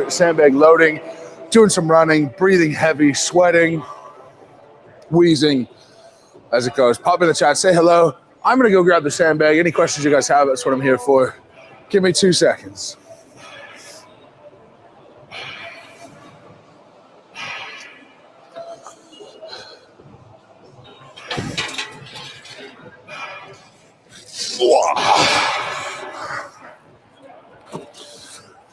Sandbag loading, doing some running, breathing heavy, sweating, wheezing as it goes. Pop in the chat, say hello. I'm going to go grab the sandbag. Any questions you guys have, that's what I'm here for. Give me 2 seconds.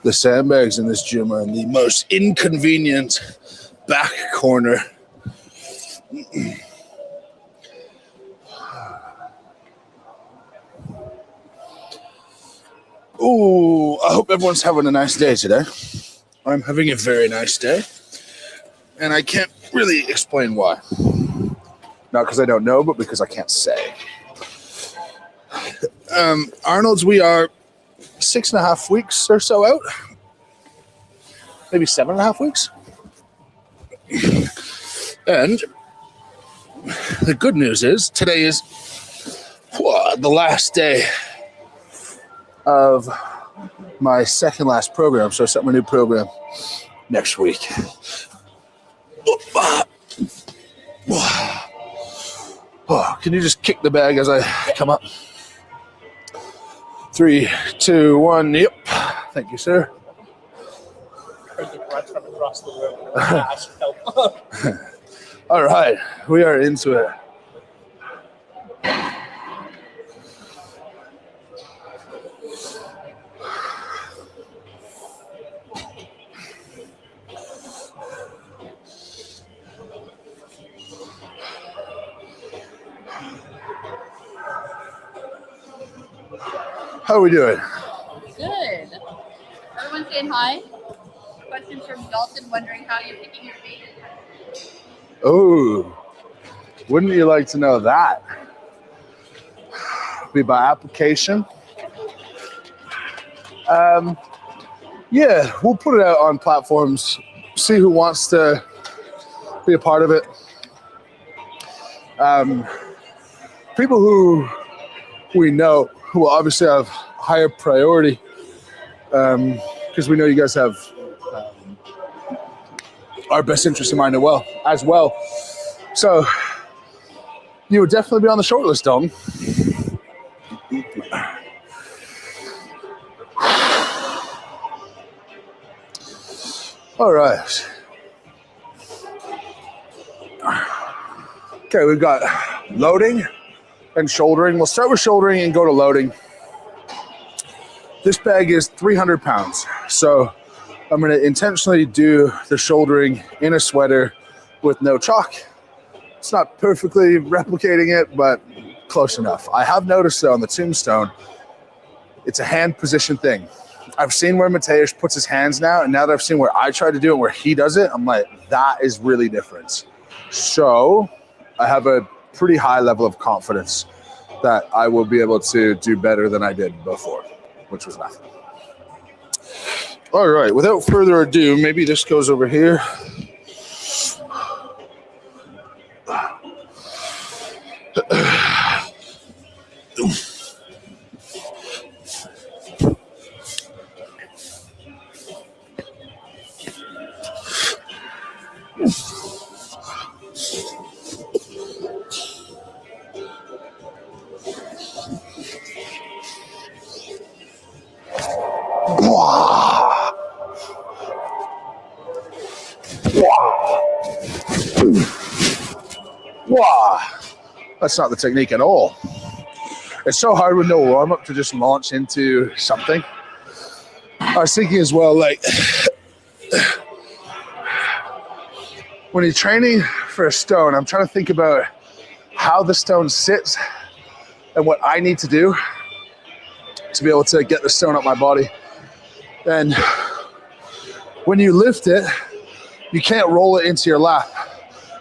The sandbags in this gym are in the most inconvenient back corner. Ooh, I hope everyone's having a nice day today. I'm having a very nice day, and I can't really explain why. Not because I don't know, but because I can't say. Arnold's, we are 6.5 weeks or so out. Maybe 7.5 weeks. And the good news is today is the last day of my second last program. So I start my new program next week. Can you just kick the bag as I come up? 3, 2, 1, yep. Thank you, sir. Heard the grunt from across the room. All right, we are into it. How are we doing? Good. Everyone saying hi. Questions from Dalton wondering how you're picking your weight. Oh, wouldn't you like to know that? Be by application. Yeah, we'll put it out on platforms, see who wants to be a part of it. People who we know who will obviously have higher priority because we know you guys have our best interest in mind as well. So you would definitely be on the short list, Dalton. All right. Okay, we've got loading and shouldering. We'll start with shouldering and go to loading. This bag is 300 pounds. So I'm going to intentionally do the shouldering in a sweater with no chalk. It's not perfectly replicating it, but close enough. I have noticed though on the tombstone, it's a hand position thing. I've seen where Mateusz puts his hands now, and now that I've seen where I try to do it, where he does it, I'm like, that is really different. So I have a pretty high level of confidence that I will be able to do better than I did before, which was nothing. All right, without further ado, maybe this goes over here. Wow, that's not the technique at all. It's so hard with no warm-up to just launch into something. I was thinking as well, like, when you're training for a stone, I'm trying to think about how the stone sits and what I need to do to be able to get the stone up my body. And when you lift it, you can't roll it into your lap.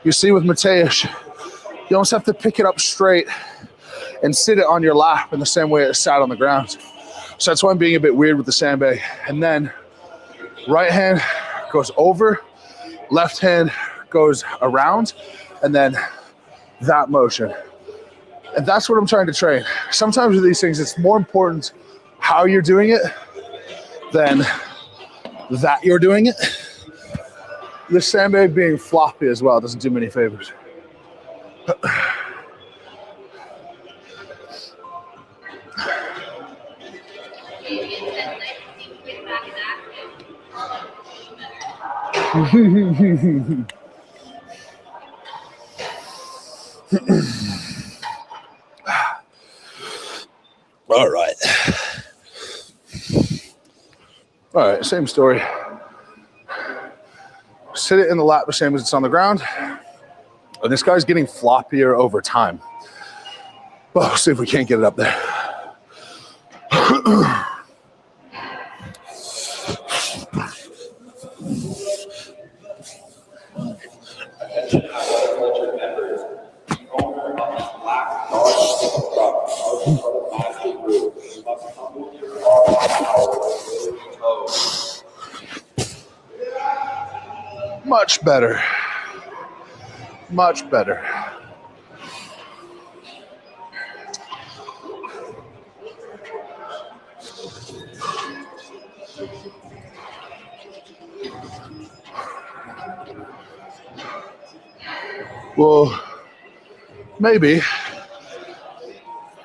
You see with Mateusz, you almost have to pick it up straight and sit it on your lap in the same way it sat on the ground. So that's why I'm being a bit weird with the sandbag. And then right hand goes over, left hand goes around, and then that motion. And that's what I'm trying to train. Sometimes with these things, it's more important how you're doing it than that you're doing it. The sandbag being floppy as well doesn't do me any favors. All right. All right, same story. Sit it in the lap the same as it's on the ground. And this guy's getting floppier over time. Well, we'll see if we can't get it up there. Much better. Much better. Well, maybe.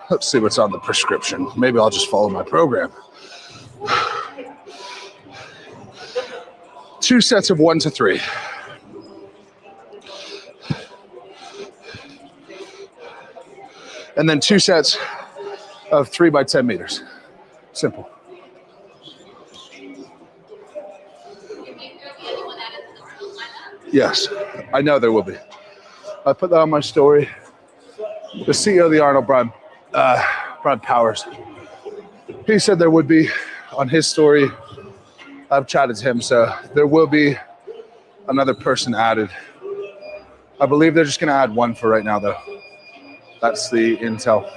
Let's see what's on the prescription. Maybe I'll just follow my program. 2 sets of 1 to 3. And then 2 sets of 3 by 10 meters. Simple. Yes, I know there will be. I put that on my story. The CEO of the Arnold, Brian Powers, he said there would be on his story. I've chatted to him, so there will be another person added. I believe they're just going to add 1 for right now, though. That's the intel.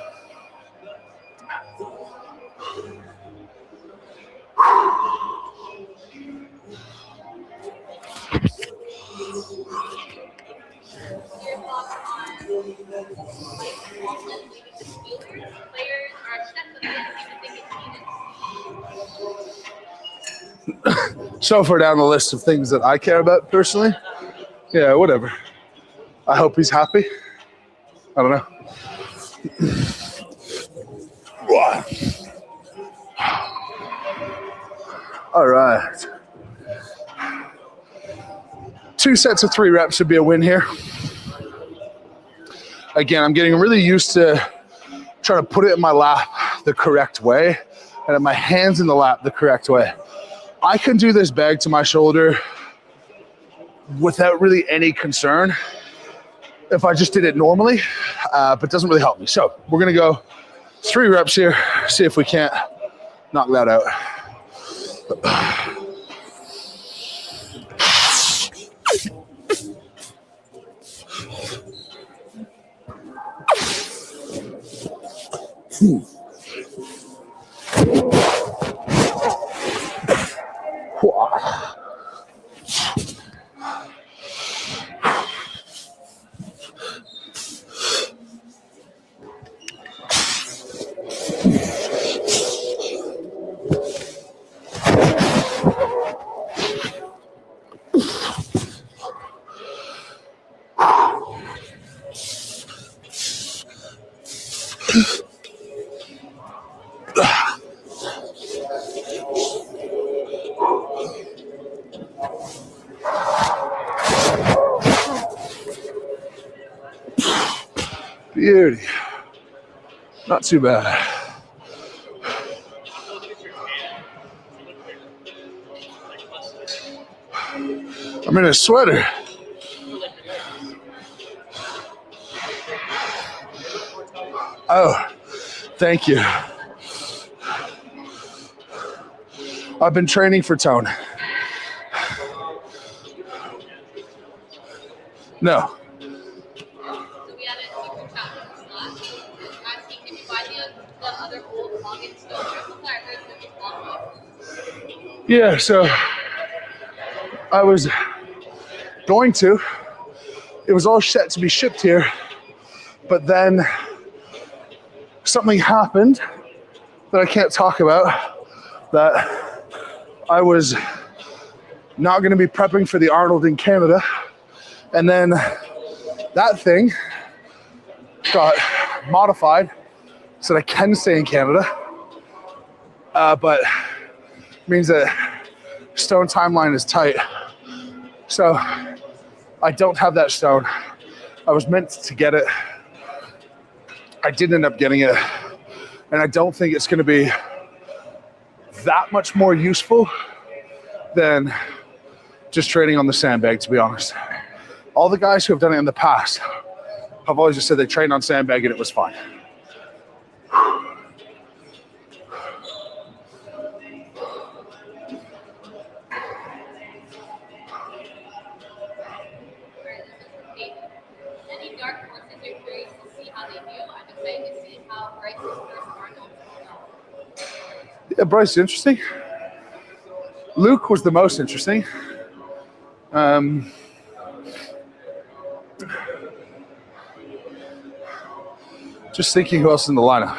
So far down the list of things that I care about personally, yeah, whatever. I hope he's happy. I don't know. All right. 2 sets of 3 reps should be a win here. Again, I'm getting really used to trying to put it in my lap the correct way and have my hands in the lap the correct way. I can do this bag to my shoulder without really any concern if I just did it normally, but it doesn't really help me. So we're gonna go 3 reps here, see if we can't knock that out. Beauty. Not too bad. I'm in a sweater. Oh, thank you. I've been training for tone. No. Yeah, so I was going to. It was all set to be shipped here, but then something happened that I can't talk about, that I was not going to be prepping for the Arnold in Canada. And then that thing got modified so that I can stay in Canada. But means that stone timeline is tight. So I don't have that stone. I was meant to get it. I didn't end up getting it. And I don't think it's going to be that much more useful than just training on the sandbag, to be honest. All the guys who have done it in the past have always just said they trained on sandbag and it was fine. Any dark horses you're curious to see how they do? I'm excited to see how Bryce's first Arnold will go. Yeah, Bryce is interesting. Luke was the most interesting. Just thinking who else is in the lineup.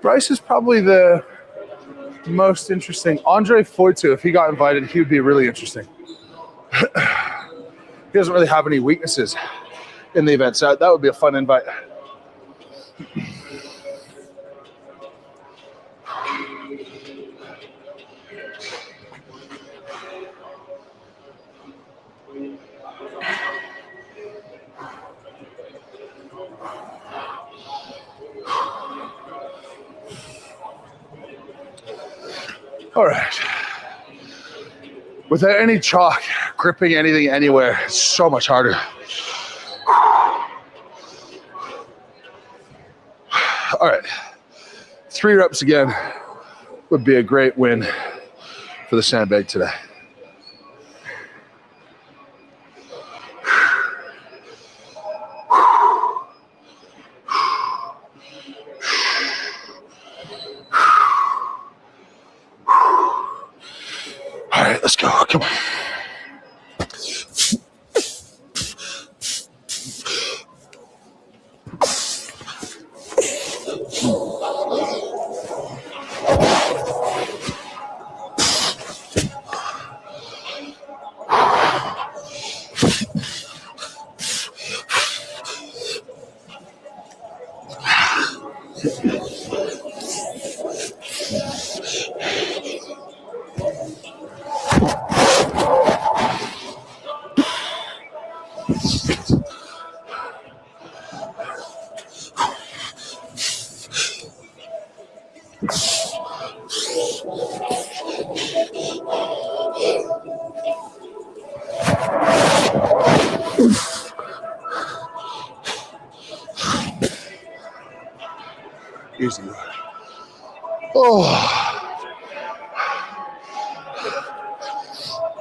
Bryce is probably the most interesting. Andre Foytu, if he got invited, he would be really interesting. He doesn't really have any weaknesses in the event, so that would be a fun invite. All right. Without any chalk, gripping anything anywhere, it's so much harder. All right. 3 reps again would be a great win for the sandbag today. All right, let's go. Come on. Easy. Oh.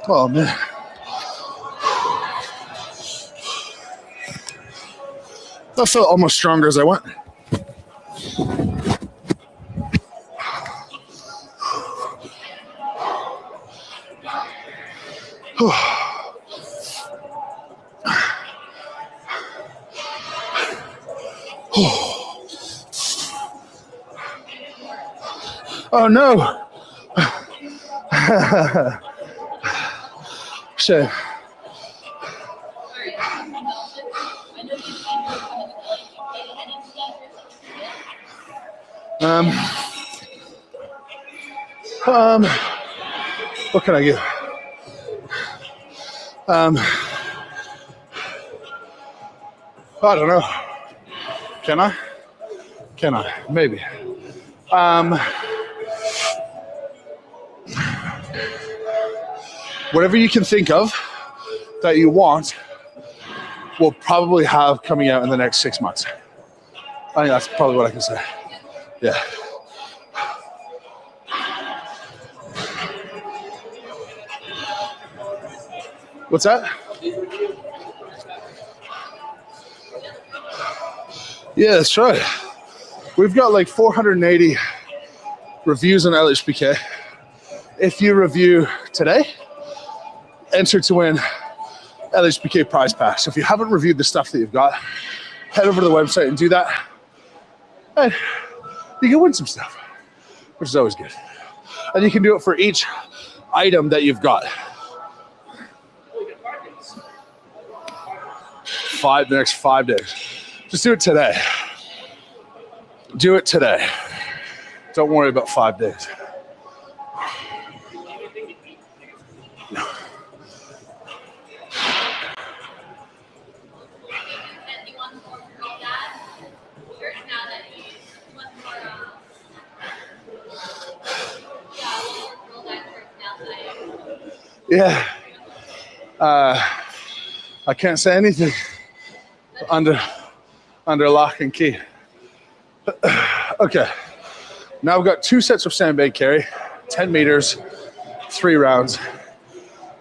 Oh, man. I felt almost stronger as I went. Oh no! Shit. What can I give? I don't know. Can I? Can I? Maybe. Whatever you can think of that you want, we'll probably have coming out in the next 6 months. I think that's probably what I can say. Yeah. What's that? Yeah, that's right. We've got like 480 reviews on LHBK. If you review today, enter to win LHBK prize pack. So if you haven't reviewed the stuff that you've got, head over to the website and do that. And you can win some stuff, which is always good. And you can do it for each item that you've got. The next 5 days. Just do it today. Do it today. Don't worry about 5 days. Yeah. I can't say anything under lock and key. Okay. Now I've got 2 sets of sandbag carry, 10 meters, 3 rounds.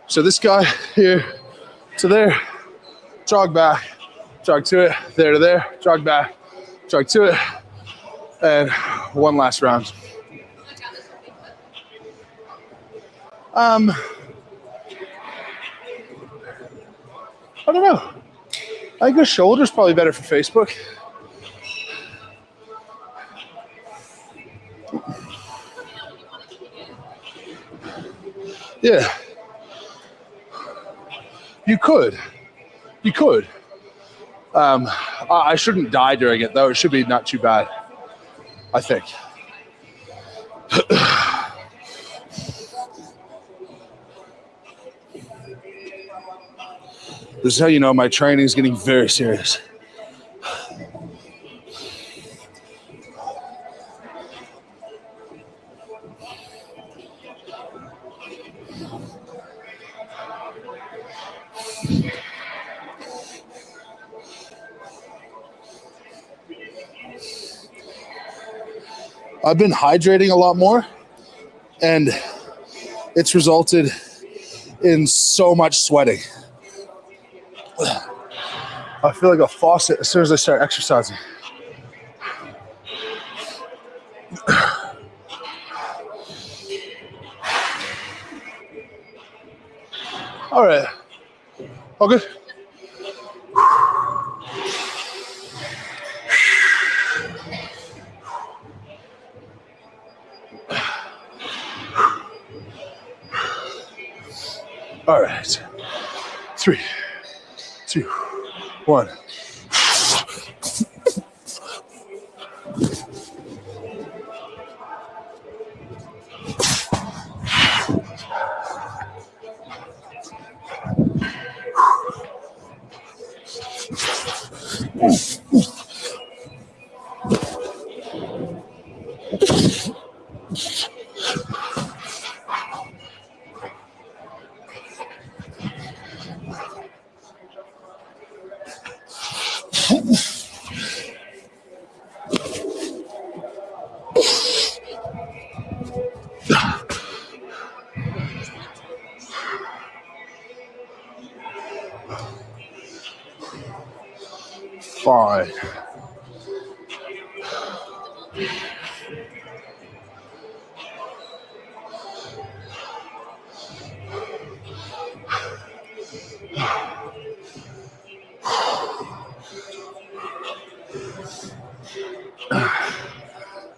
So this guy here to there, jog back, jog to it, there to there, jog back, jog to it, and 1 last round. I don't know. I think the shoulder's probably better for Facebook. Yeah. You could. I shouldn't die during it, though. It should be not too bad, I think. This is how you know my training is getting very serious. I've been hydrating a lot more, and it's resulted in so much sweating. I feel like a faucet as soon as I start exercising. All right. All good? All right. 3, 2, 1. Fine.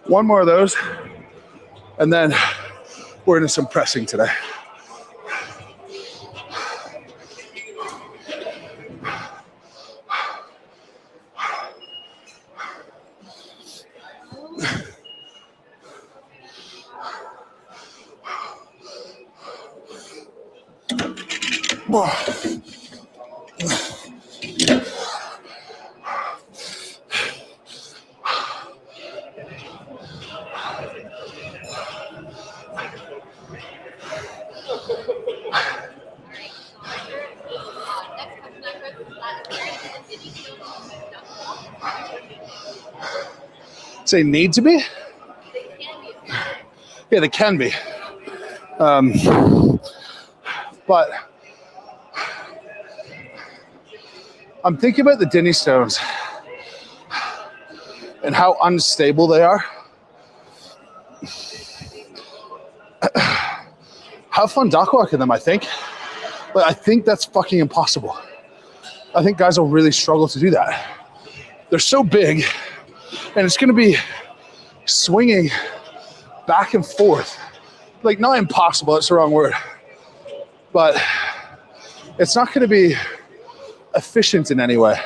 One more of those, and then we're into some pressing today. Say need to be? Yeah, they can be. But I'm thinking about the Dinny stones and how unstable they are. Have fun dock walking them, I think. But I think that's fucking impossible. I think guys will really struggle to do that. They're so big, and it's going to be swinging back and forth. Like, not impossible, that's the wrong word. But it's not going to be efficient in any way.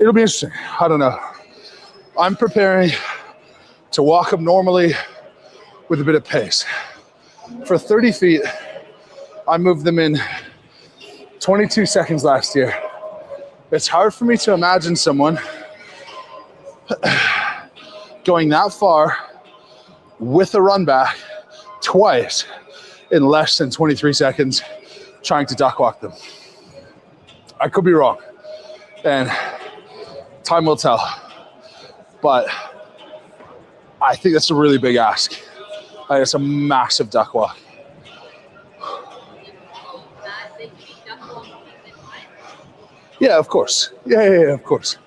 It'll be interesting. I don't know. I'm preparing to walk up normally with a bit of pace. For 30 feet, I moved them in 22 seconds last year. It's hard for me to imagine someone going that far with a run back twice in less than 23 seconds trying to duck walk them. I could be wrong, and time will tell. But I think that's a really big ask. I think it's a massive duck walk. Yeah, of course. Yeah, of course.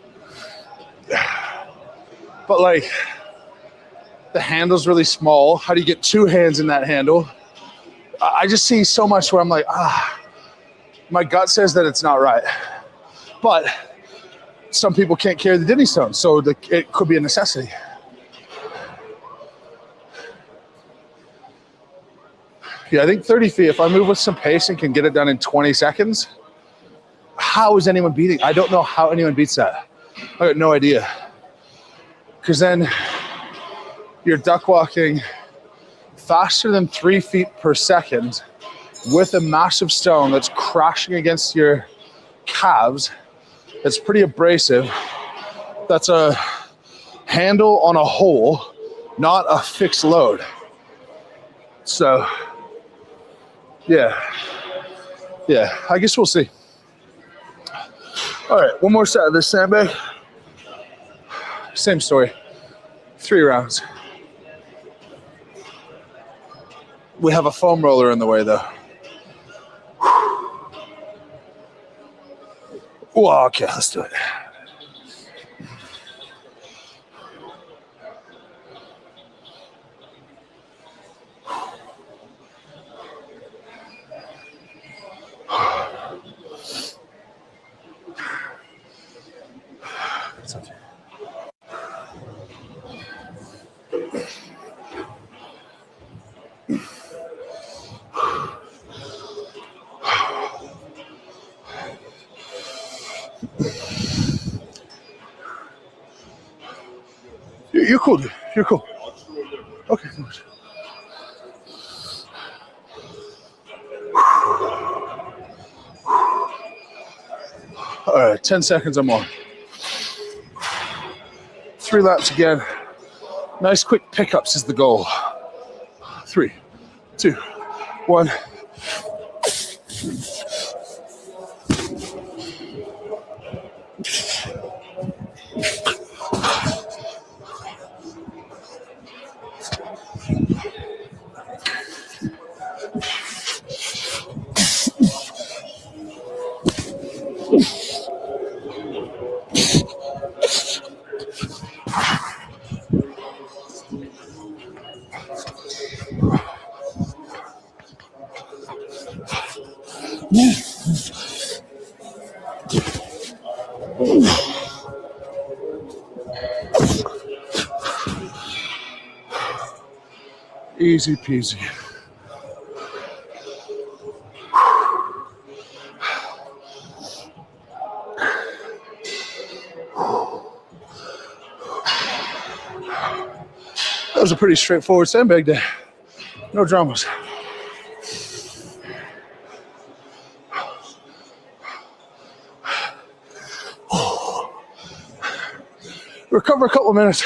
But like, the handle's really small. How do you get two hands in that handle? I just see so much where I'm like, my gut says that it's not right. But some people can't carry the kidney stone, so it could be a necessity. Yeah, I think 30 feet, if I move with some pace and can get it done in 20 seconds, how is anyone beating? I don't know how anyone beats that. I got no idea. Because then you're duck walking faster than 3 feet per second with a massive stone that's crashing against your calves. It's pretty abrasive. That's a handle on a hole, not a fixed load. So, yeah, I guess we'll see. All right, one more set of this sandbag. Same story, 3 rounds. We have a foam roller in the way though. Well, okay, let's do it. It's okay. You're cool, dude. You're cool. Okay. All right, 10 seconds or more. 3 laps again. Nice quick pickups is the goal. 3, 2, 1. Easy peasy. That was a pretty straightforward sandbag day. No dramas. Recover a couple of minutes.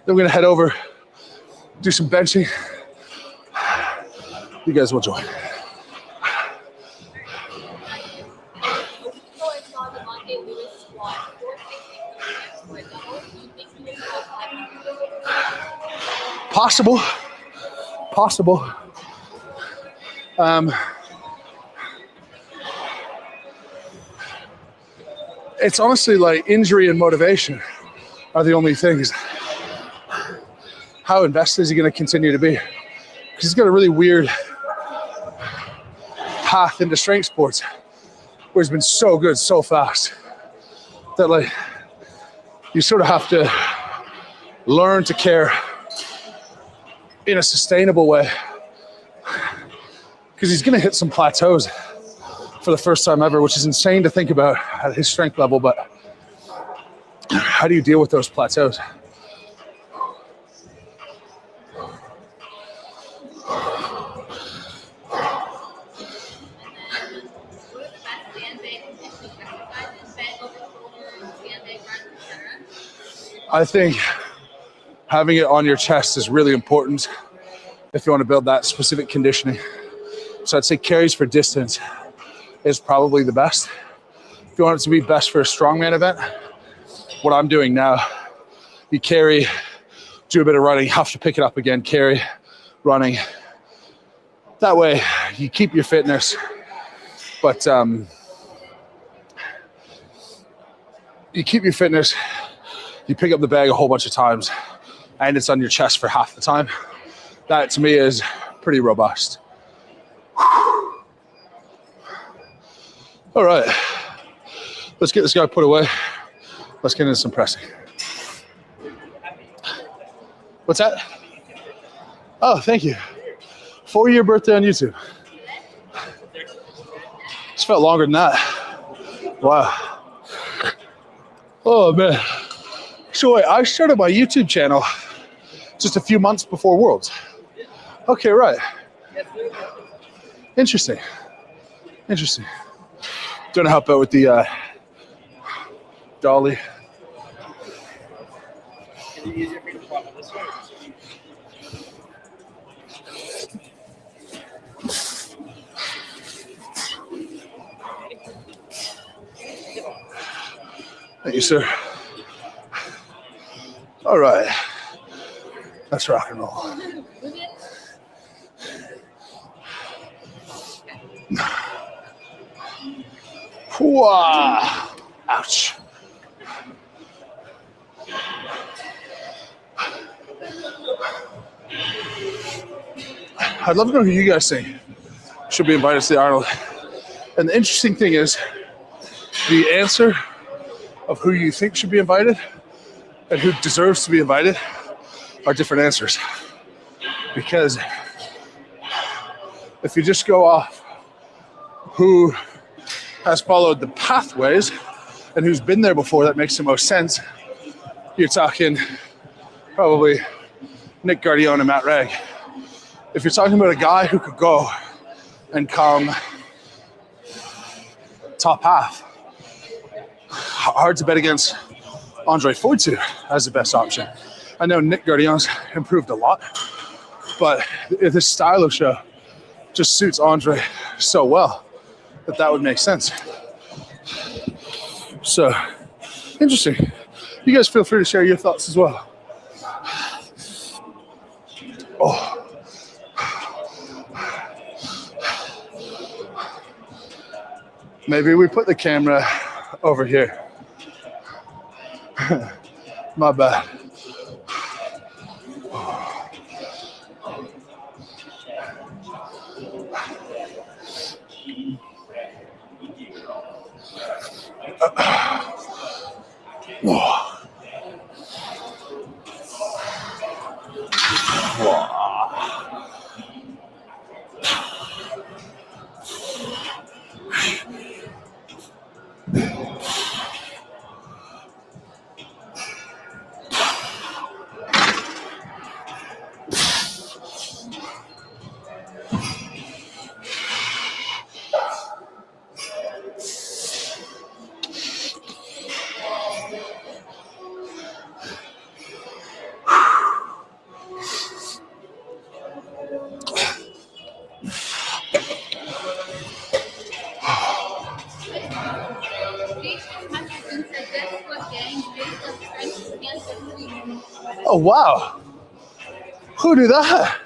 Then we're gonna head over, do some benching. You guys will join. Possible. It's honestly like injury and motivation are the only things. How invested is he going to continue to be? Because he's got a really weird path into strength sports, always been so good, so fast, that like you sort of have to learn to care in a sustainable way, because he's gonna hit some plateaus for the first time ever, which is insane to think about at his strength level, but how do you deal with those plateaus? I think having it on your chest is really important if you want to build that specific conditioning. So I'd say carries for distance is probably the best. If you want it to be best for a strongman event, what I'm doing now, you carry, do a bit of running, have to pick it up again, carry, running. That way you keep your fitness, but you keep your fitness, you pick up the bag a whole bunch of times, and it's on your chest for half the time. That to me is pretty robust. All right, let's get this guy put away. Let's get into some pressing. What's that? Oh, thank you. 4-year birthday on YouTube. It's felt longer than that. Wow. Oh man. So wait, I started my YouTube channel just a few months before Worlds. Okay, right. Interesting. Interesting. Don't know how about with the dolly. Is it easier for you to swap it this way? Thank you, sir. All right. Let's rock and roll. Wow. Ouch. I'd love to know who you guys think should be invited to the Arnold. And the interesting thing is, the answer of who you think should be invited and who deserves to be invited are different answers. Because if you just go off who has followed the pathways and who's been there before, that makes the most sense. You're talking probably Nick Guardione and Matt Ragg. If you're talking about a guy who could go and come top half, hard to bet against Andre Foytu as the best option. I know Nick Guardione's improved a lot, but this style of show just suits Andre so well that would make sense. So, interesting. You guys feel free to share your thoughts as well. Oh. Maybe we put the camera over here. My bad. Oh, wow. Who knew that?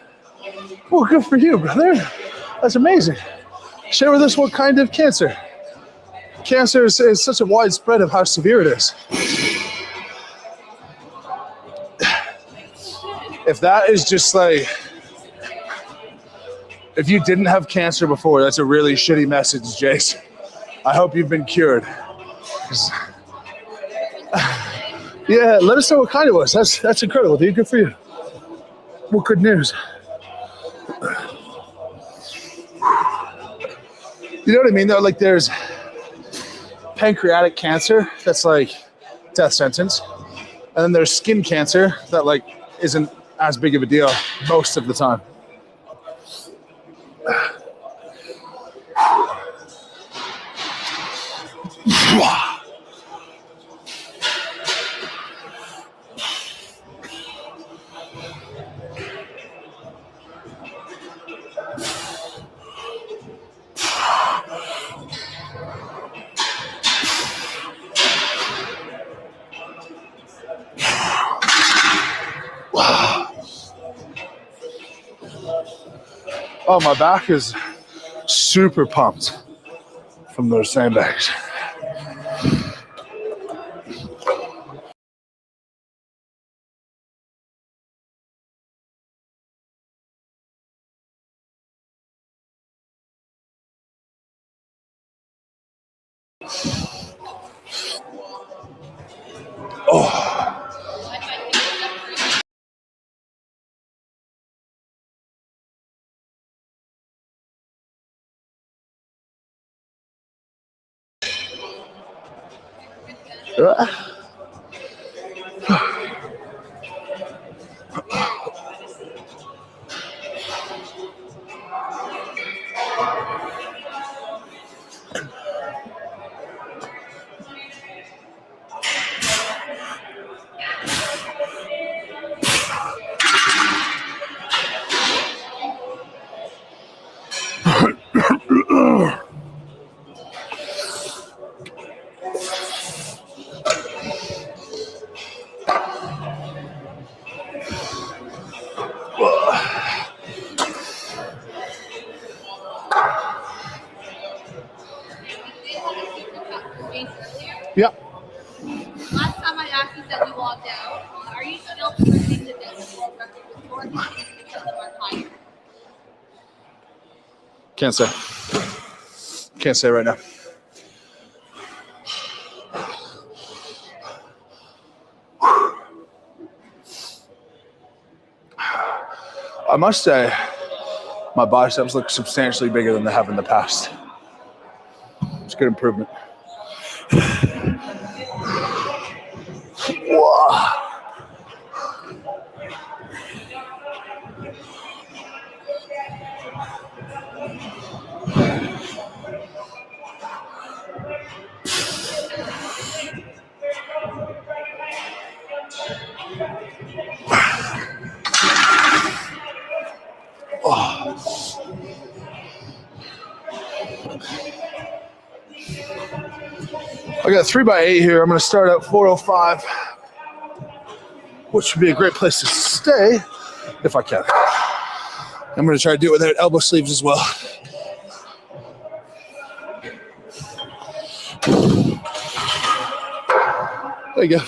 Well, good for you, brother. That's amazing. Share with us what kind of cancer. Cancer is such a widespread of how severe it is. If that is just like, if you didn't have cancer before, that's a really shitty message, Jace. I hope you've been cured. Yeah, let us know what kind it was. That's incredible, dude. Good for you. Well, good news. You know what I mean, though? Like, there's pancreatic cancer that's like death sentence, and then there's skin cancer that like isn't as big of a deal most of the time. Oh, my back is super pumped from those sandbags. Yeah. Last time I asked you said you walked out. Are you still pushing the distance world record with 4 continues to become more higher? Can't say. Can't say right now. I must say, my biceps look substantially bigger than they have in the past. It's a good improvement. Whoa. I got 3x8 here. I'm going to start at 405, which would be a great place to stay if I can. I'm going to try to do it without elbow sleeves as well. There you go.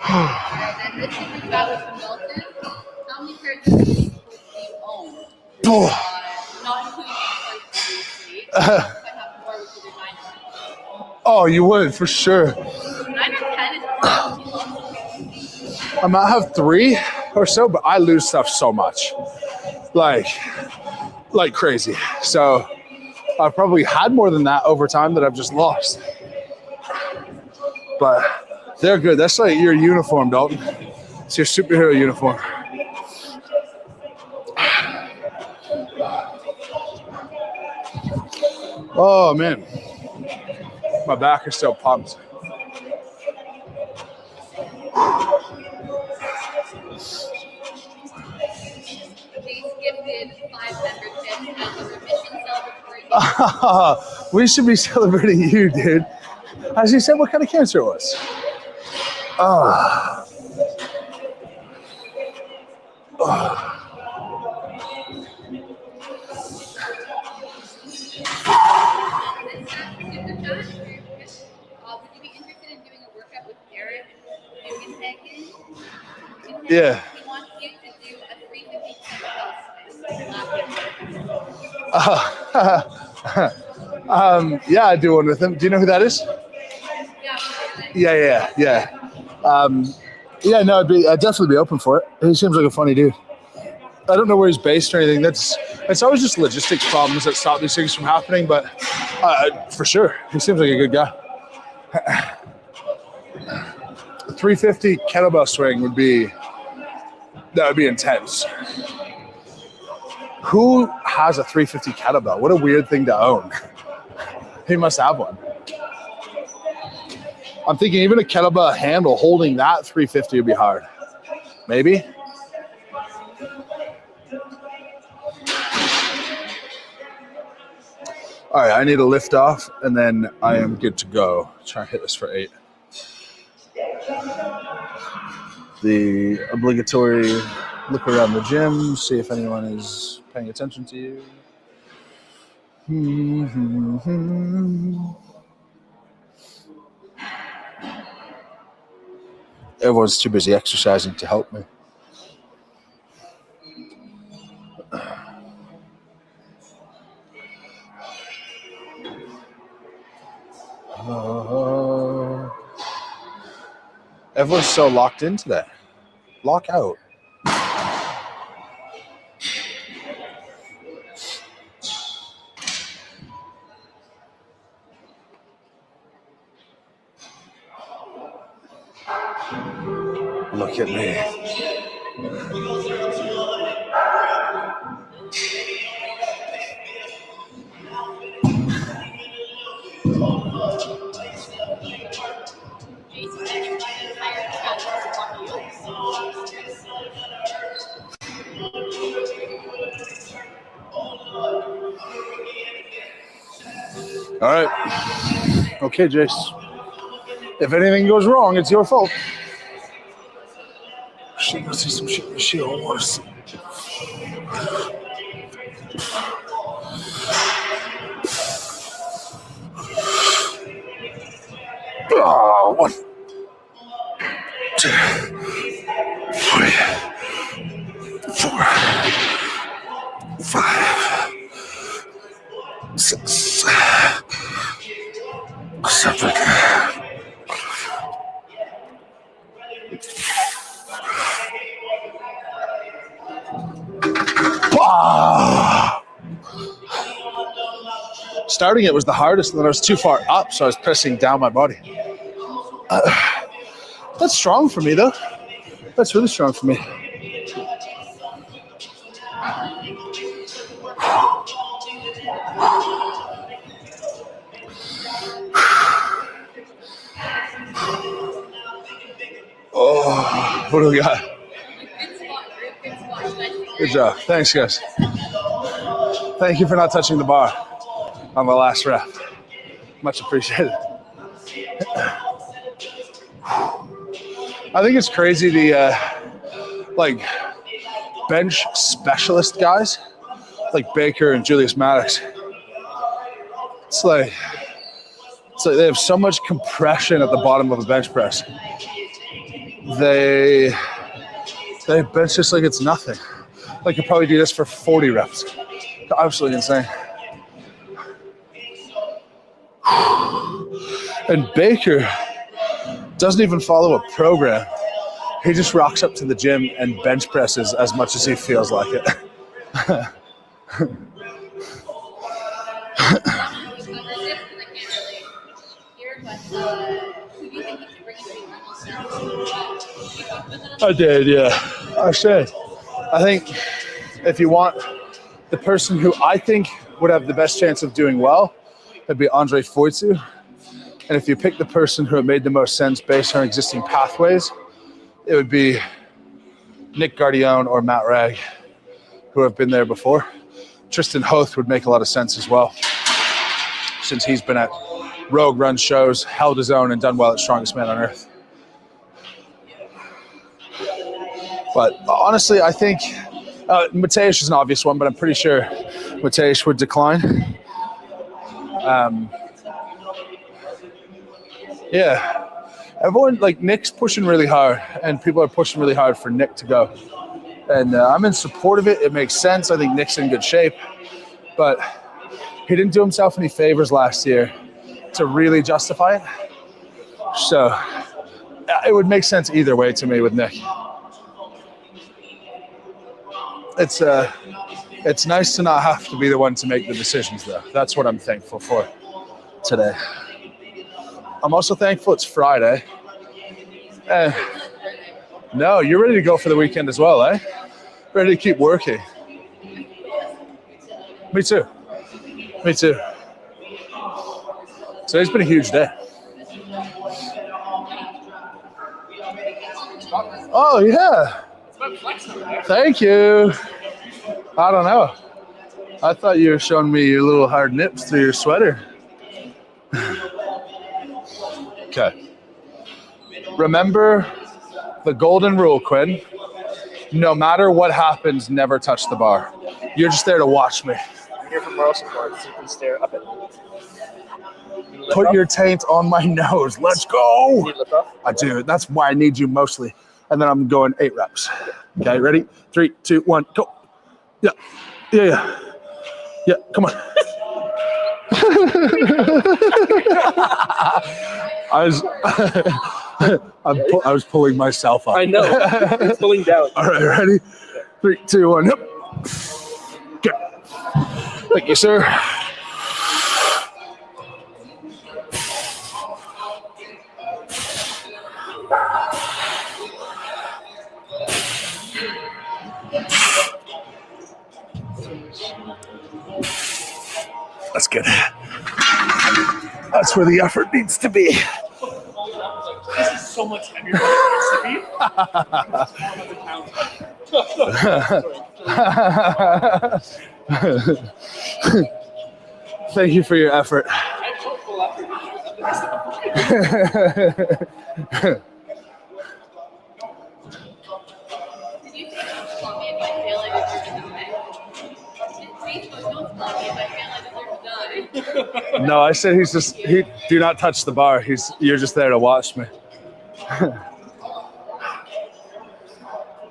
And this is the battle from Dalton. How many pairs of shoes do you own? Not including obviously. I have more with the designer. Oh, you would, for sure. 9 or 10 is probably low. I might have 3 or so, but I lose stuff so much. Like crazy. So I've probably had more than that over time that I've just lost. But they're good. That's like your uniform, Dalton. It's your superhero uniform. Oh, man. My back is still pumped. They gifted 5 memberships as a remission celebratory. We should be celebrating you, dude. As you said, what kind of cancer it was? Oh. Would you be interested in doing a workout with Derek? Yeah. He wants you to do a 350 kettlebell swing. Yeah, I do one with him. Do you know who that is? Yeah. Yeah. Yeah, no, I'd definitely be open for it. He seems like a funny dude. I don't know where he's based or anything. It's always just logistics problems that stop these things from happening, but for sure, he seems like a good guy. 350 kettlebell swing would be intense. Who has a 350 kettlebell? What a weird thing to own. He must have one. I'm thinking even a kettlebell handle holding that 350 would be hard. Maybe. All right, I need to lift off, and then I am good to go. Try and hit this for 8. The obligatory look around the gym, see if anyone is paying attention to you. Everyone's too busy exercising to help me. Everyone's so locked into that. Lock out. Look at me. All right. Okay, Jace. If anything goes wrong, it's your fault. She must see some shit she don't want to see. Oh, 1, 2, 3, 4, 5, 6, 7. Starting it was the hardest, and then I was too far up, so I was pressing down my body. That's strong for me, though. That's really strong for me. Oh, what do we got? Good job. Thanks, guys. Thank you for not touching the bar on the last rep. Much appreciated. I think it's crazy the bench specialist guys like Baker and Julius Maddox. It's like they have so much compression at the bottom of a bench press. They bench just like it's nothing. Like you probably do this for 40 reps. Absolutely insane. And Baker doesn't even follow a program. He just rocks up to the gym and bench presses as much as he feels like it. I did, yeah. I said. I think if you want the person who I think would have the best chance of doing well, it'd be Andre Foytsu. And if you pick the person who made the most sense based on existing pathways, it would be Nick Gardione or Matt Ragg, who have been there before. Tristan Hoth would make a lot of sense as well, since he's been at Rogue Run shows, held his own, and done well at Strongest Man on Earth. But honestly, I think Mateusz is an obvious one, but I'm pretty sure Mateusz would decline. Yeah. everyone, like Nick's pushing really hard, and people are pushing really hard for Nick to go. And I'm in support of it. It makes sense. I think Nick's in good shape, but he didn't do himself any favors last year to really justify it. So it would make sense either way to me with Nick. It's nice to not have to be the one to make the decisions, though. That's what I'm thankful for today. I'm also thankful it's Friday. No, you're ready to go for the weekend as well, eh? Ready to keep working. Me too. Me too. Today's been a huge day. Oh, yeah. Thank you. I don't know. I thought you were showing me your little hard nips through your sweater. Okay. Remember the golden rule, Quinn. No matter what happens, never touch the bar. You're just there to watch me. I'm here for moral support, so you can stare up at me. Put your taint on my nose. Let's go. You need to lift off? I do. That's why I need you mostly. And then I'm going 8 reps. Okay, ready? 3, 2, 1, go. Yeah. Yeah, yeah. Yeah, come on. I was pulling myself up. I know. It's pulling down. All right, ready? 3, 2, 1, yep. Okay. Thank you, sir. That's good. That's where the effort needs to be. This is so much heavier than it used to be. Thank you for your effort. I put full effort. Did you tell me if I feel like you're gonna die? Don't tell me if I feel like you're gonna die. No, I said he do not touch the bar. You're just there to watch me.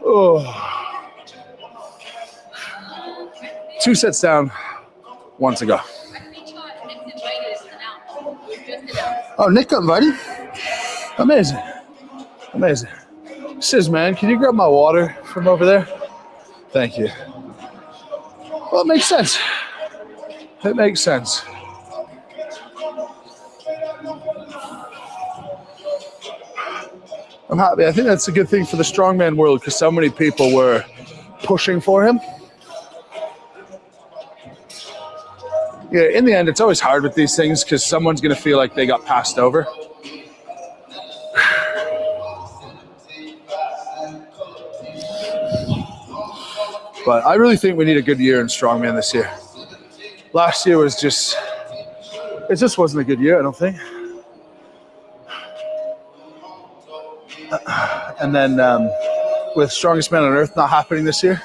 Oh. 2 sets down, 1 to go. Oh, Nick got invited? Amazing. Amazing. Sis, man, can you grab my water from over there? Thank you. Well, it makes sense. It makes sense. I'm happy. I think that's a good thing for the strongman world because so many people were pushing for him. Yeah, in the end, it's always hard with these things because someone's going to feel like they got passed over. But I really think we need a good year in strongman this year. Last year was just, it just wasn't a good year, I don't think. And then with Strongest Man on Earth not happening this year.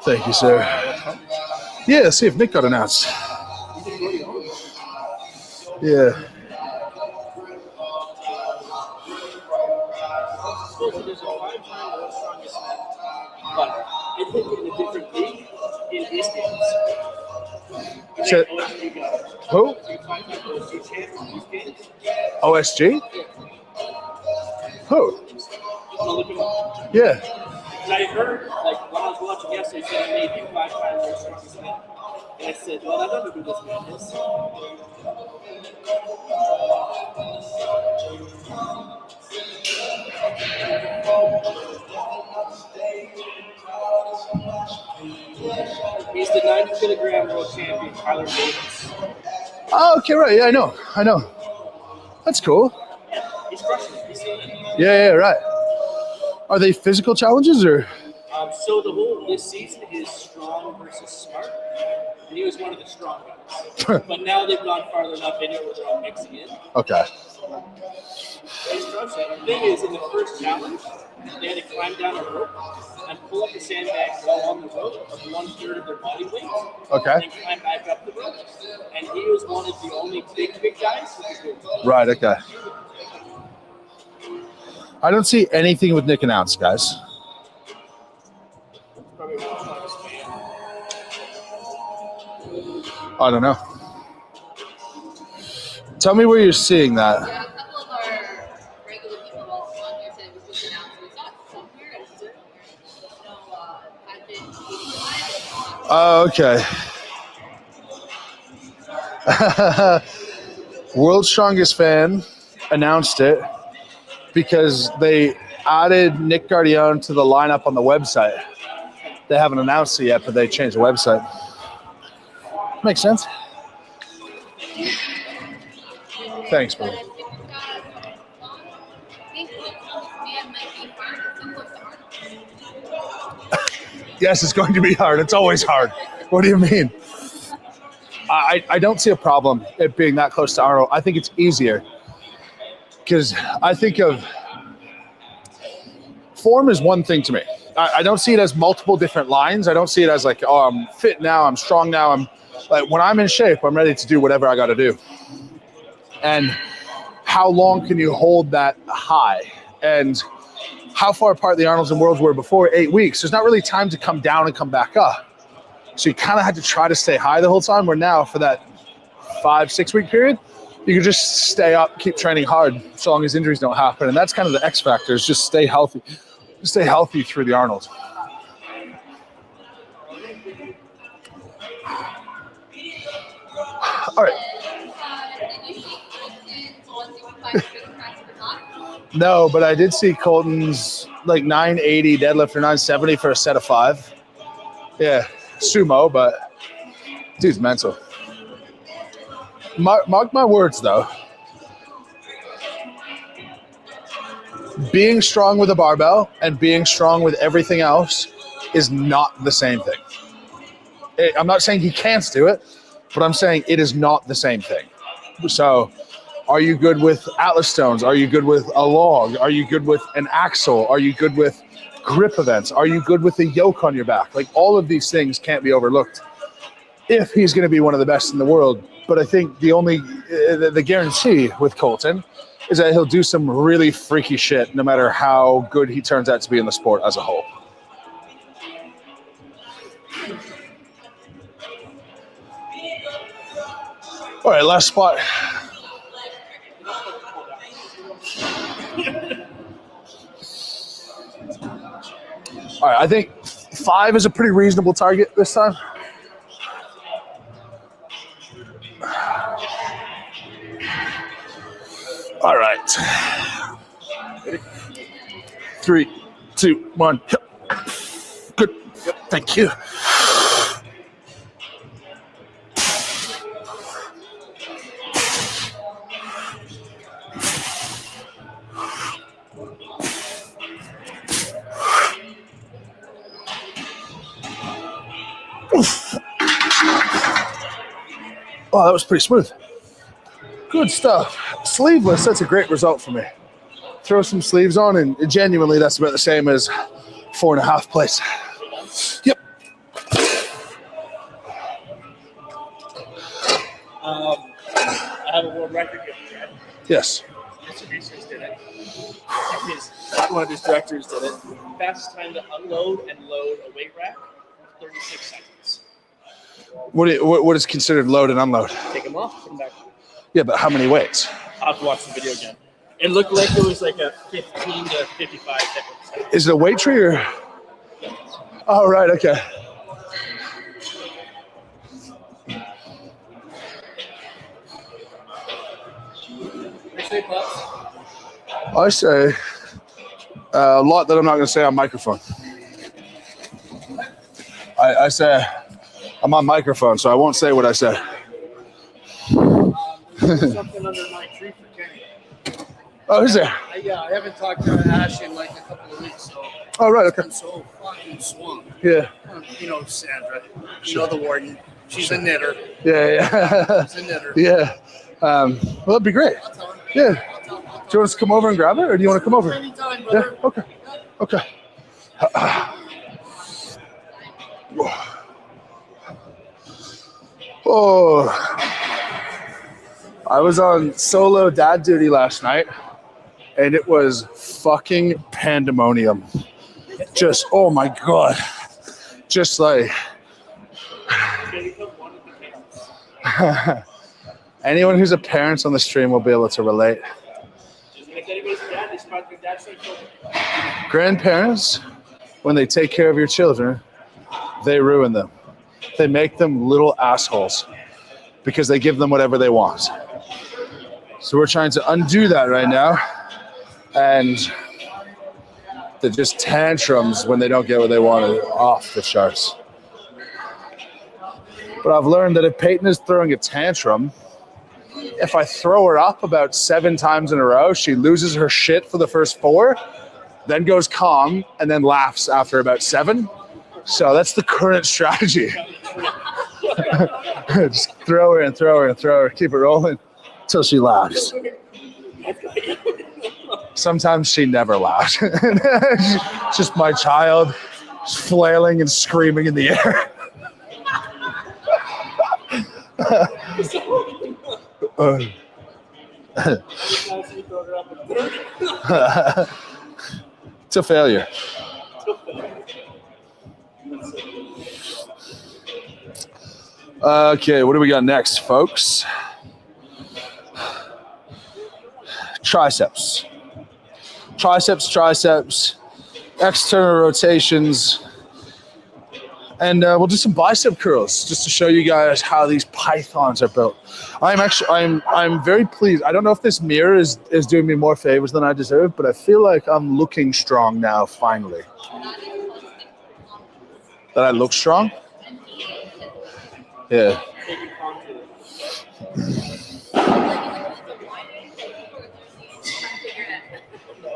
Thank you, sir. Yeah, let's see if Nick got announced. Yeah. There's a 5-time world strongest man, but I think in a different league, in distance. So, who? 5-time OSG champion. OSG? Who? Look him up. Yeah. I heard, like, when I was watching yesterday, said he made 5-time world strongest man. And I said, well, I don't know who this man is. He's the 90-kilogram world champion, Tyler Davis. Oh, okay, right. Yeah, I know. That's cool. Yeah, he's crushing it. He's doing it. Yeah, right. Are they physical challenges or? So the whole this season is strong versus smart, and he was one of the strong guys. But now they've gone farther enough in it where they're all mixing in. Okay. He's crushing it. The thing is, in the first challenge, they had to climb down a rope, and pull up the sandbag while on the rope of 1/3 of their body weight. Okay. And then climb back up the rope. And he was one of the only big guys who could do it. Right, okay. I don't see anything with Nick announced, guys. Probably one of the strongest fans. I don't know. Tell me where you're seeing that. Yeah, a couple of our regular people also on here said it was just announced. We thought somewhere and still Oh, okay. World's Strongest Fan announced it because they added Nick Guardione to the lineup on the website. They haven't announced it yet, but they changed the website. Makes sense. Thanks, buddy. Yes, it's going to be hard. It's always hard. What do you mean? I don't see a problem it being that close to Arnold. I think it's easier because I think of form is one thing to me. I don't see it as multiple different lines. I don't see it as like, oh, I'm fit now, I'm strong now. I'm like, when I'm in shape, I'm ready to do whatever I got to do. And how long can you hold that high? And how far apart the Arnolds and Worlds were before, 8 weeks. There's not really time to come down and come back up. So you kind of had to try to stay high the whole time, where now for that 5-6 week period, you can just stay up, keep training hard so long as injuries don't happen. And that's kind of the X factor, is just stay healthy. Stay healthy through the Arnold. All right. No, but I did see Colton's like 980 deadlift or 970 for a set of 5. Yeah, sumo, but dude's mental. Mark my words, though. Being strong with a barbell and being strong with everything else is not the same thing. I'm not saying he can't do it, but I'm saying it is not the same thing. So are you good with Atlas stones? Are you good with a log? Are you good with an axle? Are you good with grip events? Are you good with a yoke on your back? Like, all of these things can't be overlooked if he's going to be one of the best in the world. But I think the guarantee with Colton is that he'll do some really freaky shit no matter how good he turns out to be in the sport as a whole. All right, last spot. All right, I think 5 is a pretty reasonable target this time. All right. Ready? 3, 2, 1. Good. Thank you. Oh, that was pretty smooth. Good stuff. Sleeveless, that's a great result for me. Throw some sleeves on, and genuinely, that's about the same as 4.5 plates. Yep. I have a world record here, Chad. Yes. Mr. Research did it. One of his directors did it. Fastest time to unload and load a weight rack, 36 seconds. What is considered load and unload? Take them off, put them back. Yeah, but how many weights? I'll have to watch the video again. It looked like it was like a 15 to 55 seconds. Is it a weight tree or? Oh, right, okay. I say a lot that I'm not going to say on microphone. I say I'm on microphone, so I won't say what I said. Something under my tree for Kenny. Oh, is there? Yeah, I haven't talked to Ash in like a couple of weeks, so. Oh, right, okay. I'm so fucking swamped. Yeah. You know Sandra, you know the warden. She's a knitter. Yeah. She's a knitter. Yeah. Well, that'd be great. Yeah. Do you want us to come over and grab it, or do you want to come over? Anytime, Yeah. brother. Okay. Okay. Oh, I was on solo dad duty last night, and it was fucking pandemonium. Just, oh my God. Just like, anyone who's a parent on the stream will be able to relate. Grandparents, when they take care of your children, they ruin them. They make them little assholes because they give them whatever they want. So we're trying to undo that right now. And they're just tantrums when they don't get what they wanted, off the charts. But I've learned that if Peyton is throwing a tantrum, if I throw her up about 7 times in a row, she loses her shit for the first 4, then goes calm, and then laughs after about 7. So that's the current strategy. Just throw her and throw her and throw her, keep it rolling until she laughs. Sometimes she never laughs. It's just my child flailing and screaming in the air. It's a failure. Okay, what do we got next, folks? Triceps. Triceps, external rotations, and we'll do some bicep curls just to show you guys how these pythons are built. I'm very pleased. I don't know if this mirror is doing me more favors than I deserve, but I feel like I'm looking strong now, finally. That I look strong? Yeah.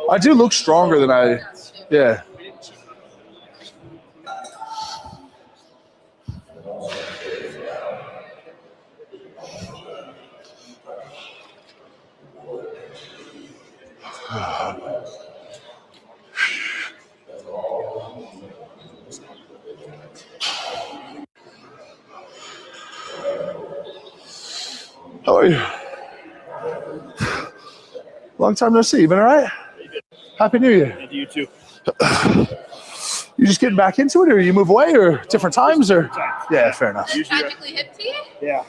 I do look stronger than I, yeah. How are you? Long time no see. You been all right? Happy New Year. And you too. You just getting back into it, or you move away, or different times, or? Yeah, fair enough. Tragically hip to you? Yeah.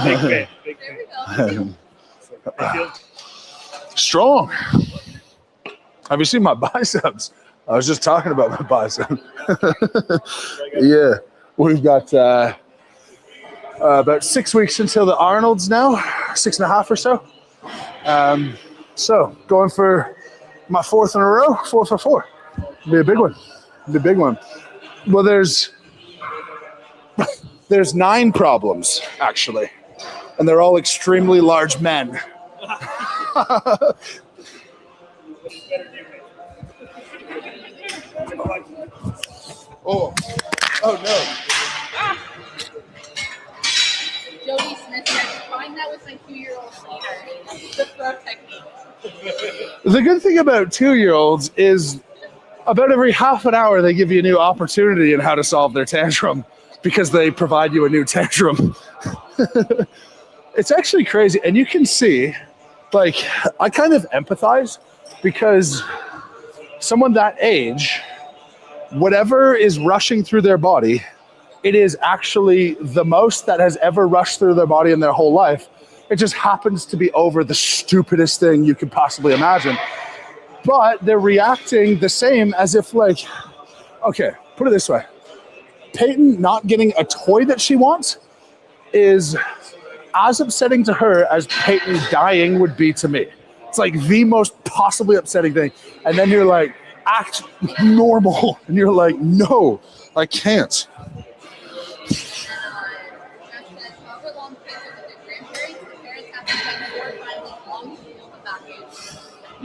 Big fan. Big There we fan. go. Strong. Have you seen my biceps? I was just talking about my biceps. Yeah, we've got about 6 weeks until the Arnolds now, 6.5 or so. So going for my 4th in a row, 4 for 4. Be a big one. Be a big one. Well, there's 9 problems actually, and they're all extremely large men. Oh no. Jody Smith said, find that with my 2-year-old later. The throw technique. The good thing about 2-year-olds is about every half an hour they give you a new opportunity in how to solve their tantrum because they provide you a new tantrum. It's actually crazy. And you can see, like, I kind of empathize because someone that age, whatever is rushing through their body, it is actually the most that has ever rushed through their body in their whole life. It just happens to be over the stupidest thing you could possibly imagine. But they're reacting the same as if, like, okay, put it this way. Peyton not getting a toy that she wants is as upsetting to her as Peyton dying would be to me. It's like the most possibly upsetting thing. And then you're like, act normal. And you're like, no, I can't.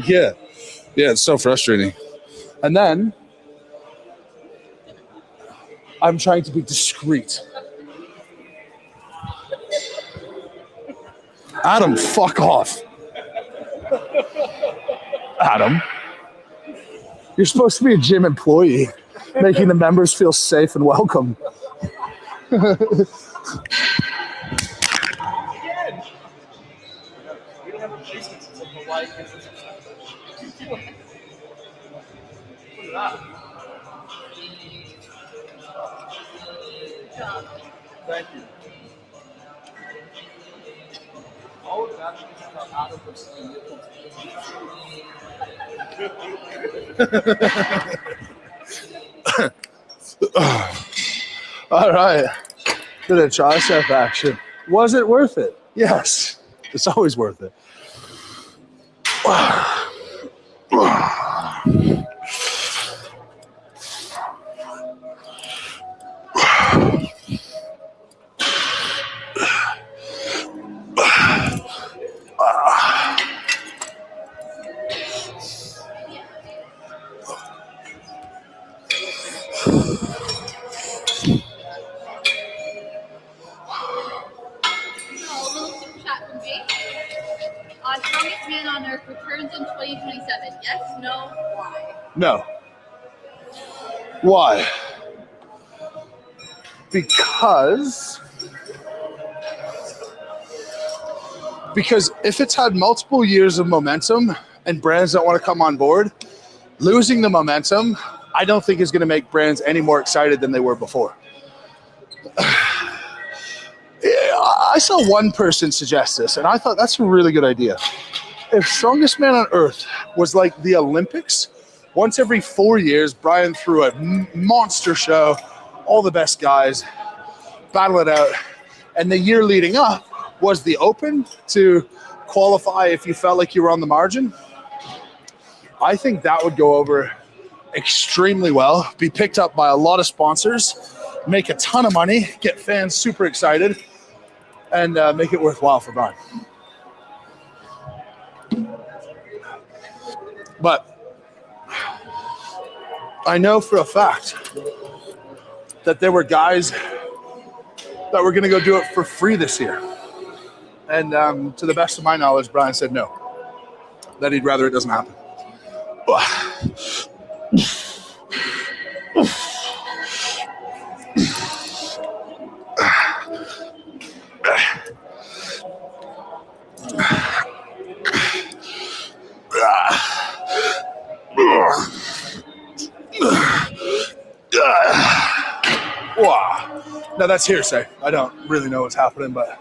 Yeah, it's so frustrating. And then I'm trying to be discreet. Adam, fuck off. Adam, you're supposed to be a gym employee, making the members feel safe and welcome. We don't have a basement until Hawaii gets us. Look at that. Good job. Thank you. All of that is about out of this. All right. Bit of tricep action. Was it worth it? Yes. It's always worth it. Strongest man on earth returns in 2027. Yes, no, why? No. Why? Because if it's had multiple years of momentum and brands don't want to come on board, losing the momentum, I don't think is going to make brands any more excited than they were before. I saw one person suggest this, and I thought that's a really good idea. If Strongest Man on Earth was like the Olympics, once every 4 years, Brian threw a monster show, all the best guys, battle it out, and the year leading up was the Open to qualify if you felt like you were on the margin. I think that would go over extremely well, be picked up by a lot of sponsors, make a ton of money, get fans super excited, and make it worthwhile for Brian. But I know for a fact that there were guys that were going to go do it for free this year. And to the best of my knowledge, Brian said no, that he'd rather it doesn't happen. Now that's hearsay. I don't really know what's happening, but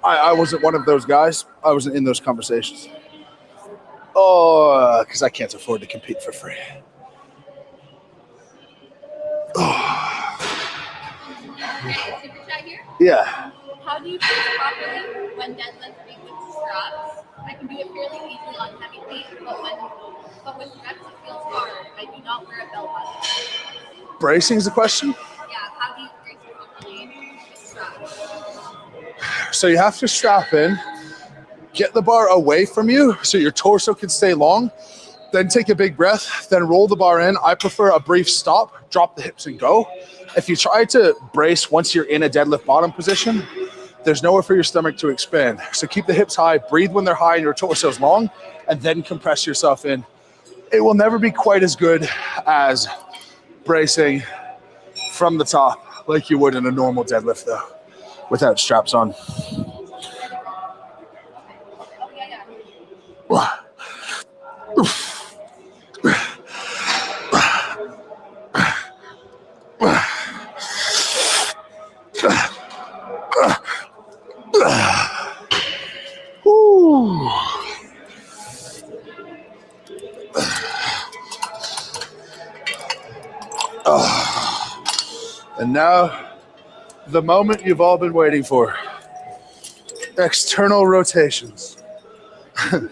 I wasn't one of those guys. I wasn't in those conversations. Oh, because I can't afford to compete for free. Oh. Super chat here. Yeah. How do you brace properly when deadlifting with straps? I can do it fairly easily on heavy weight, but with reps it feels hard. I do not wear a belt buckle. Bracing is the question? Yeah, how do you brace properly with straps? So you have to strap in, get the bar away from you so your torso can stay long, then take a big breath, then roll the bar in. I prefer a brief stop, drop the hips and go. If you try to brace once you're in a deadlift bottom position, there's nowhere for your stomach to expand. So keep the hips high, breathe when they're high and your torso's long, and then compress yourself in. It will never be quite as good as bracing from the top like you would in a normal deadlift though, without straps on. And now, the moment you've all been waiting for. External rotations. I'm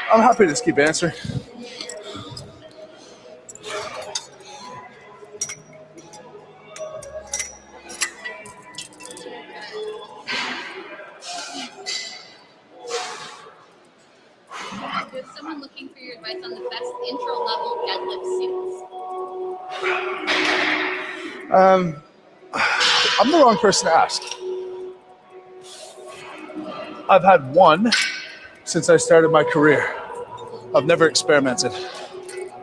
happy to just keep answering. There's someone looking for your advice on the best intro level deadlift suits. I'm the wrong person to ask. I've had one since I started my career. I've never experimented.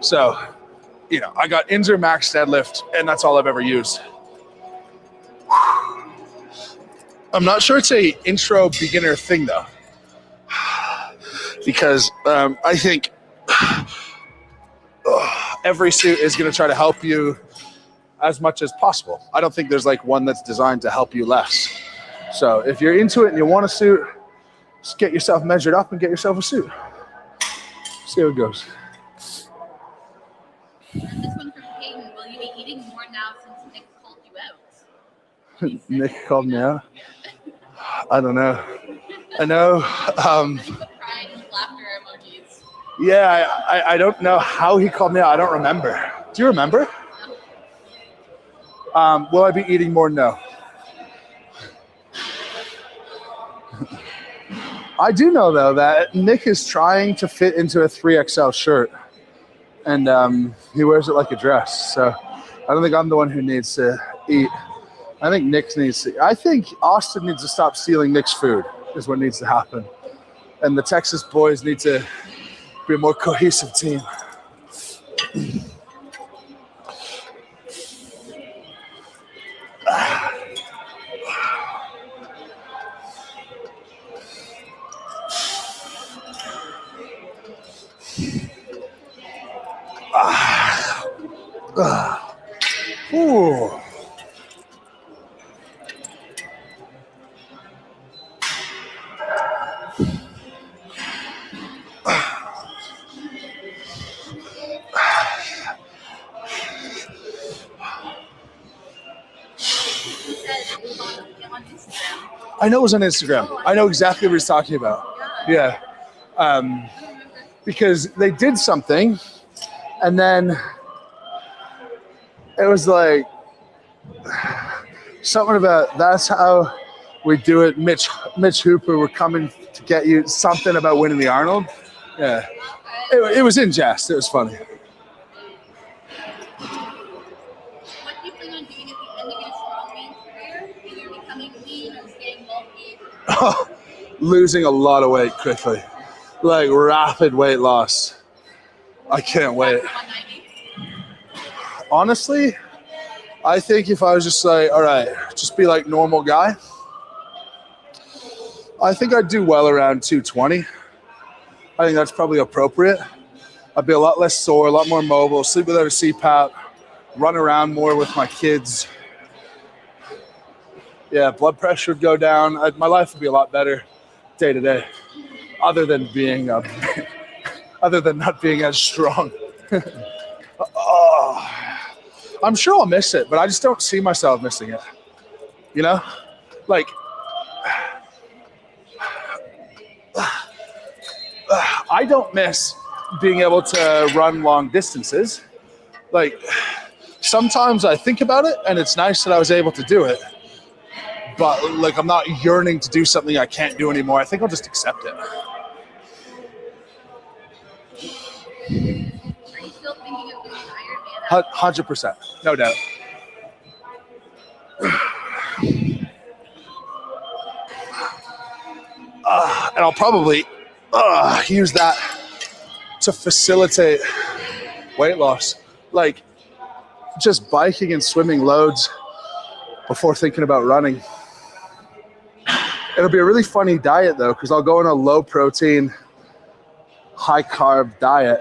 So, you know, I got Inzer max deadlift, and that's all I've ever used. I'm not sure it's a intro beginner thing though, because I think every suit is going to try to help you as much as possible. I don't think there's like one that's designed to help you less. So if you're into it and you want a suit, just get yourself measured up and get yourself a suit. See how it goes. And this one from Peyton, will you be eating more now since Nick called you out? Nick called me out. I don't know. I know. Crying and laughter emojis. Yeah, I don't know how he called me out. I don't remember. Do you remember? Will I be eating more? No. I do know, though, that Nick is trying to fit into a 3XL shirt, and he wears it like a dress. So I don't think I'm the one who needs to eat. I think Nick needs to. I think Austin needs to stop stealing Nick's food, is what needs to happen. And the Texas boys need to be a more cohesive team. Ooh. I know it was on Instagram. I know exactly what he's talking about. Yeah. Because they did something, and then it was like something about that's how we do it. Mitch Hooper, we're coming to get you. Something about winning the Arnold. Yeah. It was in jest. It was funny. What do you plan on doing at the end of your strongman career? Either becoming lean or staying bulky? Oh, losing a lot of weight quickly. Like rapid weight loss. I can't wait. 190. Honestly, I think if I was just like, all right, just be like normal guy, I think I'd do well around 220. I think that's probably appropriate. I'd be a lot less sore, a lot more mobile, sleep without a CPAP, run around more with my kids. Yeah, blood pressure would go down. My life would be a lot better day to day, other than being, other than not being as strong. Oh, I'm sure I'll miss it, but I just don't see myself missing it. You know, like I don't miss being able to run long distances. Like sometimes I think about it, and it's nice that I was able to do it. But like, I'm not yearning to do something I can't do anymore. I think I'll just accept it. Are you still thinking of doing Ironman? 100%, no doubt. And I'll probably use that to facilitate weight loss. Like just biking and swimming loads before thinking about running. It'll be a really funny diet though, because I'll go on a low protein, high carb diet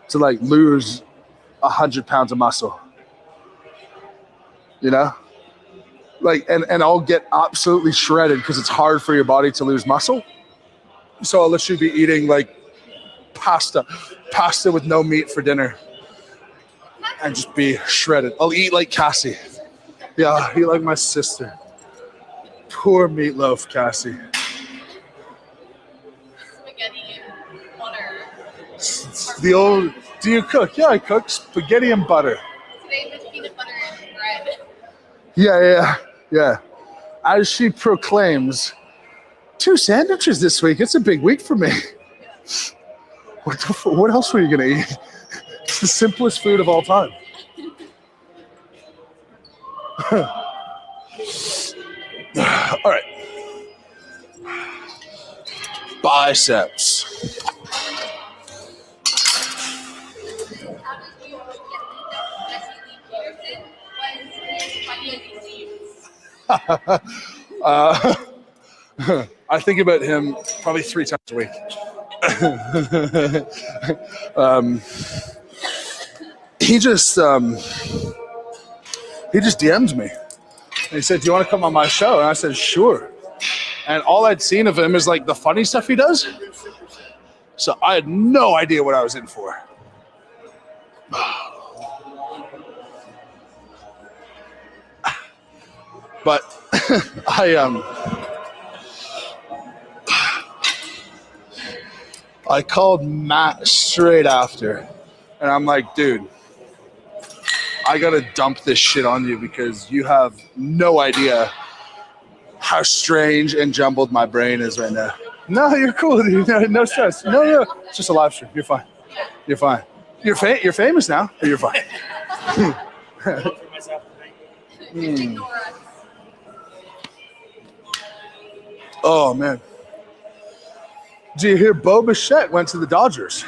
to like lose 100 pounds of muscle. You know? Like, and I'll get absolutely shredded because it's hard for your body to lose muscle. So I'll literally be eating like pasta with no meat for dinner and just be shredded. I'll eat like Cassie. Yeah, I'll eat like my sister. Poor meatloaf, Cassie. Spaghetti and butter. It's the old, do you cook? Yeah, I cook spaghetti and butter. Today was peanut butter and bread. Yeah. As she proclaims, 2 sandwiches this week. It's a big week for me. What else were you going to eat? It's the simplest food of all time. All right. I think about him probably 3 times a week. He just DM'd me. And he said, "Do you want to come on my show?" And I said, "Sure." And all I'd seen of him is like the funny stuff he does. So I had no idea what I was in for. But I called Matt straight after, and I'm like, "Dude, I gotta dump this shit on you because you have no idea how strange and jumbled my brain is right now." "No, you're cool, dude. No stress. No. It's just a live stream. You're fine. You're fine. You're famous now, but you're fine." For myself tonight. Ignore us. Oh, man. Do you hear Bo Bichette went to the Dodgers?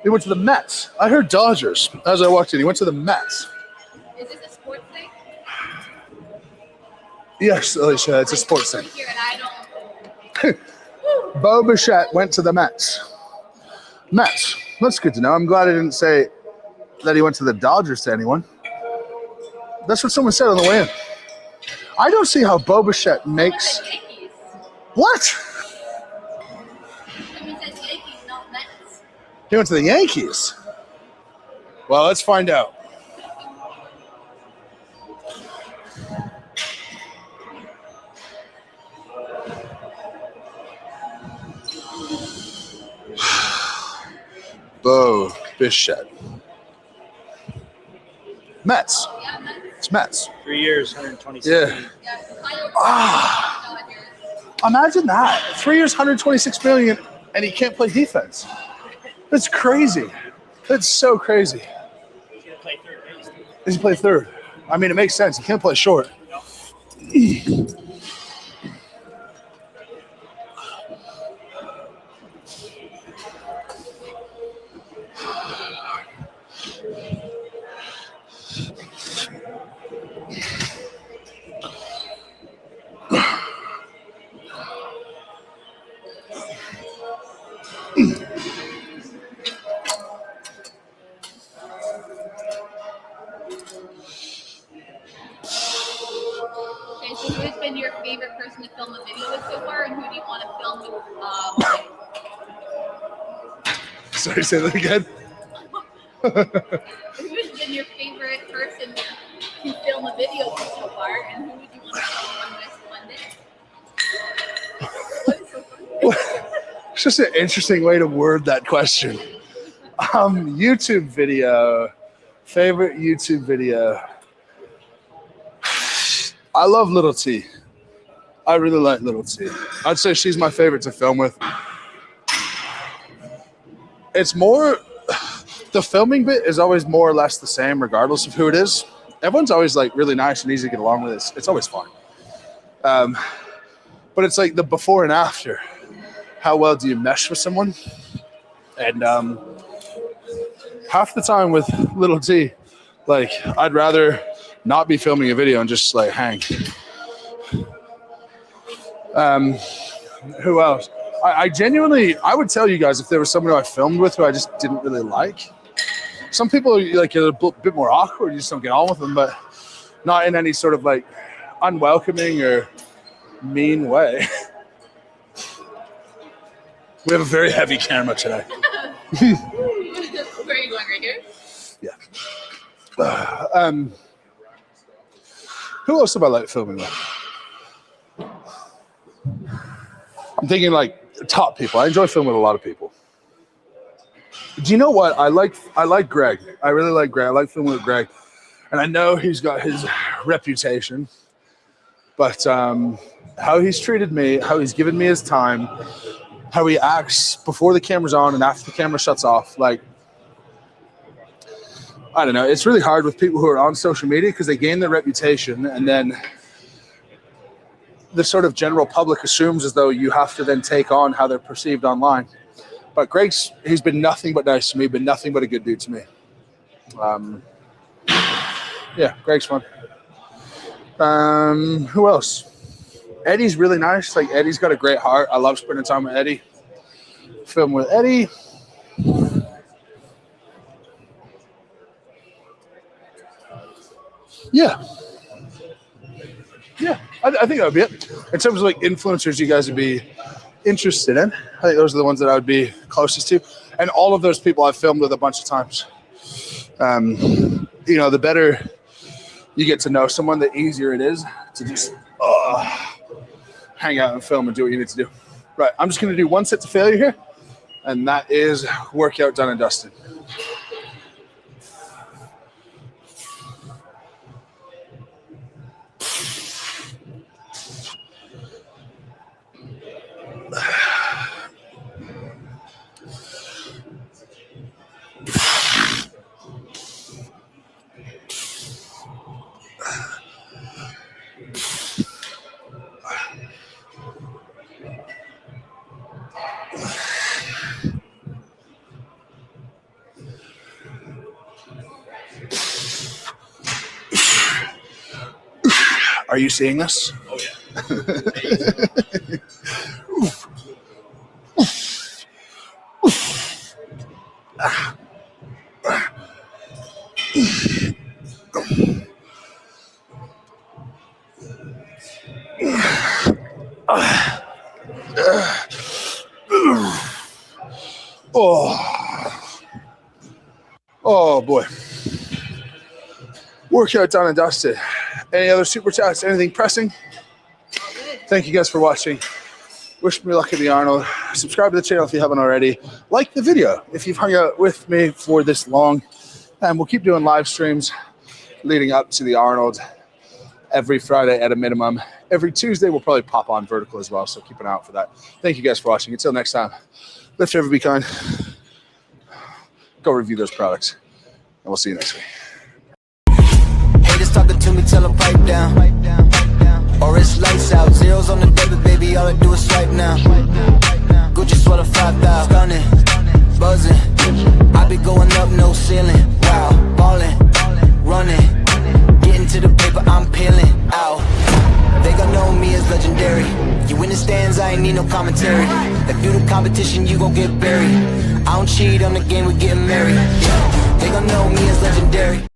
He went to the Mets. I heard Dodgers as I walked in. He went to the Mets. Is this a sports thing? Yes, Alicia, it's a sports thing. Here and I don't. Bo Bichette went to the Mets. Mets. That's good to know. I'm glad I didn't say that he went to the Dodgers to anyone. That's what someone said on the way in. I don't see how Bo Bichette makes... Yankees. What? I mean, it says Yankees, not Mets. He went to the Yankees. Well, let's find out. Bo Bichette. Mets. Yeah, Mets. It's Mets. 3 years, 126. Yeah. Yeah, Ah. Imagine that. 3 years, 126 million, and he can't play defense. That's crazy. That's so crazy. He's gonna play third base. Does he play third? I mean, it makes sense. He can't play short. Okay, so who has been your favorite person to film a video with so far, and who do you want to film with? Sorry, say that again. Who has been your favorite person to film a video with so far, and who would you want to film one day? What is so funny? It's just an interesting way to word that question. YouTube video. Favorite YouTube video. I love Little T. I really like Little T. I'd say she's my favorite to film with. It's more, the filming bit is always more or less the same regardless of who it is. Everyone's always like really nice and easy to get along with. It's always fun. But it's like the before and after. How well do you mesh with someone? And half the time with Little T, like I'd rather not be filming a video and just like hang. Who else? I genuinely, I would tell you guys if there was someone who I filmed with who I just didn't really like. Some people are like a bit more awkward, you just don't get on with them, but not in any sort of like unwelcoming or mean way. We have a very heavy camera today. Where are you going, right here? Yeah. Who else have I liked filming with? I'm thinking like top people. I enjoy filming with a lot of people. Do you know what? I like Greg. I really like Greg. I like filming with Greg. And I know he's got his reputation. But how he's treated me, how he's given me his time, how he acts before the camera's on and after the camera shuts off, like, I don't know. It's really hard with people who are on social media because they gain their reputation and then the sort of general public assumes as though you have to then take on how they're perceived online. But he's been nothing but nice to me, been nothing but a good dude to me. Yeah, Greg's fun. Who else? Eddie's really nice. Like, Eddie's got a great heart. I love spending time with Eddie. Film with Eddie. Yeah. Yeah, I think that would be it. In terms of like influencers you guys would be interested in, I think those are the ones that I would be closest to. And all of those people I've filmed with a bunch of times. You know, the better you get to know someone, the easier it is to just hang out and film and do what you need to do. Right, I'm just going to do one set to failure here, and that is workout done and dusted. Are you seeing this? Oh yeah. Oh boy. Workout done and dusted. Any other super chats? Anything pressing? Thank you guys for watching. Wish me luck at the Arnold. Subscribe to the channel if you haven't already. Like the video if you've hung out with me for this long. And we'll keep doing live streams leading up to the Arnold every Friday at a minimum. Every Tuesday we'll probably pop on vertical as well, so keep an eye out for that. Thank you guys for watching. Until next time, lift forever, be kind. Go review those products, and we'll see you next week. Haters talking to me, tell them pipe down. Or it's lights out, zeros on the debit, baby, all I do is swipe now. Gucci sweater 5,000, stunning, buzzing. I be going up, no ceiling. Wow, ballin', running, getting to the paper, I'm peeling out. They gon' know me as legendary. You in the stands, I ain't need no commentary. If you the competition, you gon' get buried. I don't cheat on the game, we getting married. They gon' know me as legendary.